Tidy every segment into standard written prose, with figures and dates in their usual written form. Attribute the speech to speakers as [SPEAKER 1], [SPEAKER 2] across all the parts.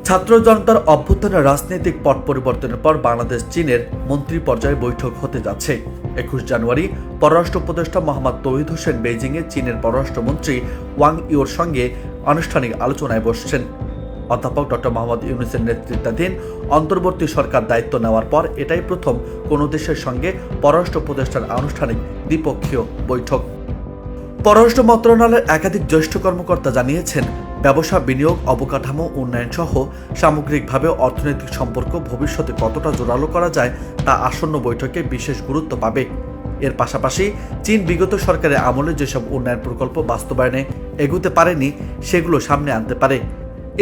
[SPEAKER 1] ছাত্র জনতার অভ্যুত্থানের রাজনৈতিক পট পরিবর্তনের পর বাংলাদেশ চীনের মন্ত্রী পর্যায়ে বৈঠক হতে যাচ্ছে। 21 জানুয়ারি পররাষ্ট্র উপদেষ্টা মোহাম্মদ তৌহিদ হোসেন বেইজিংয়ে চীনের পররাষ্ট্রমন্ত্রী ওয়াং ইওর সঙ্গে আনুষ্ঠানিক আলোচনায় বসছেন। অধ্যাপক ডক্টর মোহাম্মদ ইউনূসের নেতৃত্বাধীন অন্তর্বর্তী সরকার দায়িত্ব নেওয়ার পর এটাই প্রথম কোনো দেশের সঙ্গে পররাষ্ট্র উপদেষ্টার আনুষ্ঠানিক দ্বিপক্ষীয় বৈঠক। পররাষ্ট্র মন্ত্রণালয়ের একাধিক জ্যেষ্ঠ কর্মকর্তা জানিয়েছেন, ব্যবসা, বিনিয়োগ, অবকাঠামো উন্নয়ন সহ সামগ্রিকভাবে অর্থনৈতিক সম্পর্ক ভবিষ্যতে কতটা জোরালো করা যায় তা আসন্ন বৈঠকে বিশেষ গুরুত্ব পাবে। এর পাশাপাশি চীন বিগত সরকারের আমলে যেসব উন্নয়ন প্রকল্প বাস্তবায়নে এগুতে পারেনি সেগুলো সামনে আনতে পারে।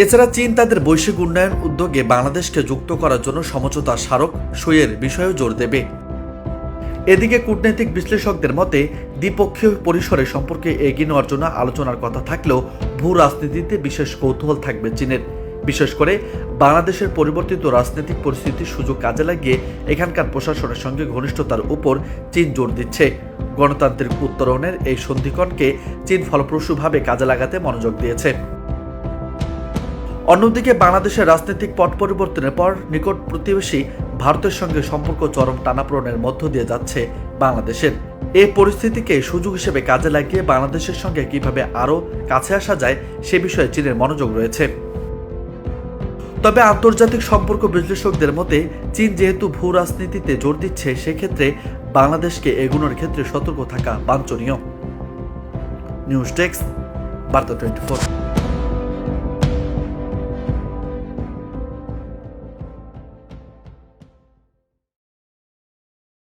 [SPEAKER 1] এছাড়া চীন তাদের বৈশ্বিক উন্নয়ন উদ্যোগে বাংলাদেশকে যুক্ত করার জন্য সমঝোতা স্মারক সইয়ের বিষয়েও জোর দেবে। এদিকে কূটনৈতিক বিশ্লেষকদের মতে দ্বিপক্ষীয় পরিসরে সম্পর্কে এগিয়ে নেওয়ার জন্য আলোচনার কথা থাকলেও ভূ রাজনীতিতে বিশেষ কৌতূহল থাকবে চীনের। বিশেষ করে বাংলাদেশের পরিবর্তিত রাজনৈতিক পরিস্থিতির সুযোগ কাজে লাগিয়ে এখানকার প্রশাসনের সঙ্গে ঘনিষ্ঠতার উপর চীন জোর দিচ্ছে। গণতান্ত্রিক উত্তরণের এই সন্ধিক্ষণকে চীন ফলপ্রসূভাবে কাজে লাগাতে মনোযোগ দিয়েছে। অন্যদিকে বাংলাদেশের রাজনৈতিক পট পরিবর্তনের পর নিকট প্রতিবেশী ভারতের সঙ্গে সম্পর্ক চরম টানাপোড়েনের মধ্য দিয়ে যাচ্ছে বাংলাদেশের। এই পরিস্থিতিকে সুযোগ হিসেবে কাজে লাগিয়ে বাংলাদেশের সঙ্গে কিভাবে আরও কাছে আসা যায় সে বিষয়ে চীনের মনোযোগ রয়েছে। তবে আন্তর্জাতিক সম্পর্ক বিশ্লেষকদের মতে চীন যেহেতু ভূ রাজনীতিতে জোর দিচ্ছে, সেক্ষেত্রে বাংলাদেশকে এগোনোর ক্ষেত্রে সতর্ক থাকা বাঞ্ছনীয়। নিউজ ডেস্ক, বার্তা 24।